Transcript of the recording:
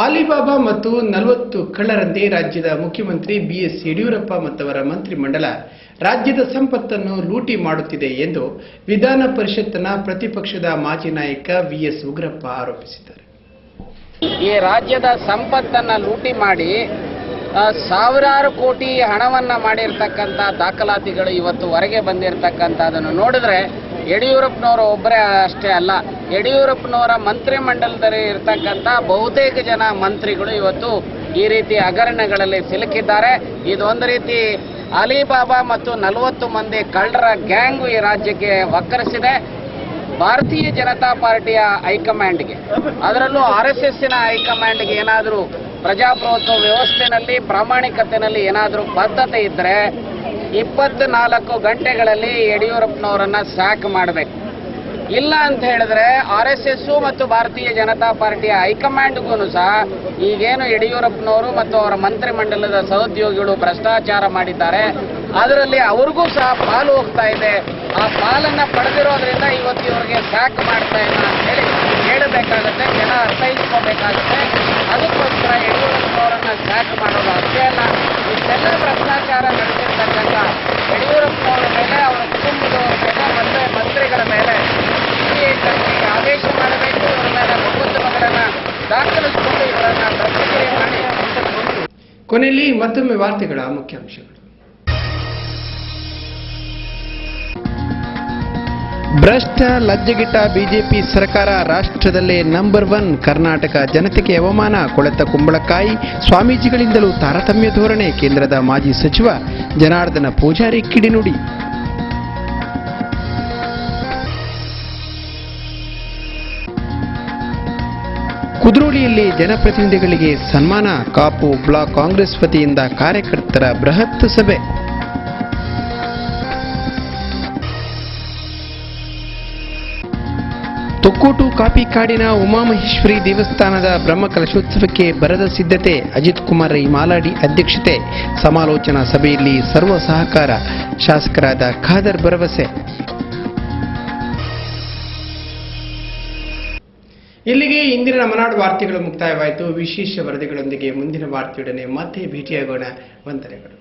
Alibaba ಮತ್ತು 40 ಕಳ್ಳರಂತೆ ರಾಜ್ಯದ ಮುಖ್ಯಮಂತ್ರಿ ಬಿಎಸ್ ಯಡಿಯೂರಪ್ಪ ಮತ್ತವರ ಮಂತ್ರಿಮಂಡಲ ರಾಜ್ಯದ ಸಂಪತ್ತನ್ನು ಲೂಟಿ ಮಾಡುತ್ತಿದೆ ಎಂದು ವಿಧಾನ ಪರಿಷತ್ನ ಪ್ರತಿಪಕ್ಷದ ಮಾಜಿ ನಾಯಕ ವಿಎಸ್ ಉಗ್ರಪ್ಪ ಆರೋಪಿಸಿದ್ದಾರೆ. ಈ ರಾಜ್ಯದ ಸಂಪತ್ತನ್ನು ಲೂಟಿ ಮಾಡಿ ಸಾವಿರಾರು ಕೋಟಿ ಹಣವನ್ನು ಮಾಡಿರ್ತಕ್ಕಂಥ ದಾಖಲಾತಿಗಳು ಇವತ್ತು ಹೊರಗೆ ಬಂದಿರತಕ್ಕಂಥದ್ದನ್ನು ನೋಡಿದ್ರೆ ಯಡಿಯೂರಪ್ಪನವರು ಒಬ್ಬರೇ ಅಷ್ಟೇ ಅಲ್ಲ, ಯಡಿಯೂರಪ್ಪನವರ ಮಂತ್ರಿಮಂಡಲದಲ್ಲಿ ಇರ್ತಕ್ಕಂಥ ಬಹುತೇಕ ಜನ ಮಂತ್ರಿಗಳು ಇವತ್ತು ಈ ರೀತಿ ಹಗರಣಗಳಲ್ಲಿ ಸಿಲುಕಿದ್ದಾರೆ. ಇದೊಂದು ರೀತಿ ಅಲಿಬಾಬಾ ಮತ್ತು 40 ಮಂದಿ ಕಳ್ಳರ ಗ್ಯಾಂಗು ಈ ರಾಜ್ಯಕ್ಕೆ ಒಕ್ಕರಿಸಿದೆ. ಭಾರತೀಯ ಜನತಾ ಪಾರ್ಟಿಯ ಹೈಕಮಾಂಡ್ಗೆ, ಅದರಲ್ಲೂ RSSನ ಹೈಕಮಾಂಡ್ಗೆ ಏನಾದರೂ ಪ್ರಜಾಪ್ರಭುತ್ವ ವ್ಯವಸ್ಥೆಯಲ್ಲಿ ಪ್ರಾಮಾಣಿಕತೆಯಲ್ಲಿ ಏನಾದರೂ ಬದ್ಧತೆ ಇದ್ದರೆ 24 ಗಂಟೆಗಳಲ್ಲಿ ಯಡಿಯೂರಪ್ಪನವರನ್ನು ಸ್ಯಾಕ್ ಮಾಡಬೇಕು. ಇಲ್ಲ ಅಂತ ಹೇಳಿದ್ರೆ RSS ಮತ್ತು ಭಾರತೀಯ ಜನತಾ ಪಾರ್ಟಿಯ ಹೈಕಮಾಂಡ್ಗೂ ಸಹ ಈಗೇನು ಯಡಿಯೂರಪ್ಪನವರು ಮತ್ತು ಅವರ ಮಂತ್ರಿಮಂಡಲದ ಸಹೋದ್ಯೋಗಿಗಳು ಭ್ರಷ್ಟಾಚಾರ ಮಾಡಿದ್ದಾರೆ, ಅದರಲ್ಲಿ ಅವ್ರಿಗೂ ಸಹ ಪಾಲು ಹೋಗ್ತಾ ಇದೆ. ಆ ಪಾಲನ್ನು ಪಡೆದಿರೋದ್ರಿಂದ ಇವತ್ತು ಇವರಿಗೆ ಸ್ಯಾಕ್ ಮಾಡ್ತಾ ಇಲ್ಲ ಅಂತ ಹೇಳಿ ಹೇಳಬೇಕಾಗುತ್ತೆ, ಜನ ಅರ್ಥೈಸ್ಕೋಬೇಕಾಗುತ್ತೆ. ಅದಕ್ಕೋಸ್ಕರ ಯಡಿಯೂರಪ್ಪನವರನ್ನು ಸ್ಯಾಕ್ ಮಾಡೋದು ಅಷ್ಟೇ ಅಲ್ಲ, ಇಷ್ಟೆಲ್ಲ ಭ್ರಷ್ಟಾಚಾರ ನಡೆದಿರ್ತಕ್ಕಂಥ ಯಡಿಯೂರಪ್ಪನವರ ಮೇಲೆ, ಅವರ ಕುಟುಂಬದವರ ಮೇಲೆ ಮತ್ತು ಮಂತ್ರಿಗಳ ಮೇಲೆ ಆದೇಶ ಮಾಡಬೇಕು. ಇವರ ಮೇಲೆ ಮೊಕದ್ದಮೆಗಳನ್ನು ದಾಖಲಿಸಿಕೊಂಡು ಇವರನ್ನು ಪ್ರತಿಕ್ರಿಯೆ ಮಾಡಿ. ಕೊನೆಯಲ್ಲಿ ಮತ್ತೊಮ್ಮೆ ವಾರ್ತೆಗಳ ಮುಖ್ಯಾಂಶಗಳು. ಭ್ರಷ್ಟ ಲಜ್ಜೆಗಿಟ್ಟ ಬಿಜೆಪಿ ಸರ್ಕಾರ ರಾಷ್ಟ್ರದಲ್ಲೇ ನಂಬರ್ 1. ಕರ್ನಾಟಕ ಜನತೆಗೆ ಅವಮಾನ. ಕೊಳೆತ ಕುಂಬಳಕಾಯಿ ಸ್ವಾಮೀಜಿಗಳಿಂದಲೂ ತಾರತಮ್ಯ ಧೋರಣೆ. ಕೇಂದ್ರದ ಮಾಜಿ ಸಚಿವ ಜನಾರ್ದನ ಪೂಜಾರಿ ಕಿಡಿನುಡಿ. ಕುದ್ರೋಳಿಯಲ್ಲಿ ಜನಪ್ರತಿನಿಧಿಗಳಿಗೆ ಸನ್ಮಾನ. ಕಾಪು ಬ್ಲಾಕ್ ಕಾಂಗ್ರೆಸ್ ವತಿಯಿಂದ ಕಾರ್ಯಕರ್ತರ ಬೃಹತ್ ಸಭೆ. ತೊಕ್ಕೋಟು ಕಾಪಿಕಾಡಿನ ಉಮಾಮಹೇಶ್ವರಿ ದೇವಸ್ಥಾನದ ಬ್ರಹ್ಮಕಲಶೋತ್ಸವಕ್ಕೆ ಬರದ ಸಿದ್ಧತೆ. ಅಜಿತ್ ಕುಮಾರ್ ಮಾಲಾಡಿ ಅಧ್ಯಕ್ಷತೆ. ಸಮಾಲೋಚನಾ ಸಭೆಯಲ್ಲಿ ಸರ್ವ ಸಹಕಾರ. ಶಾಸಕರಾದ ಖಾದರ್ ಭರವಸೆ. ಇಲ್ಲಿಗೆ ಇಂದಿನ ಮನಾಡು ವಾರ್ತೆಗಳು ಮುಕ್ತಾಯವಾಯಿತು. ವಿಶೇಷ ವರದಿಗಳೊಂದಿಗೆ ಮುಂದಿನ ವಾರ್ತೆಯೊಡನೆ ಮತ್ತೆ ಭೇಟಿಯಾಗೋಣ. ವಂದನೆಗಳು.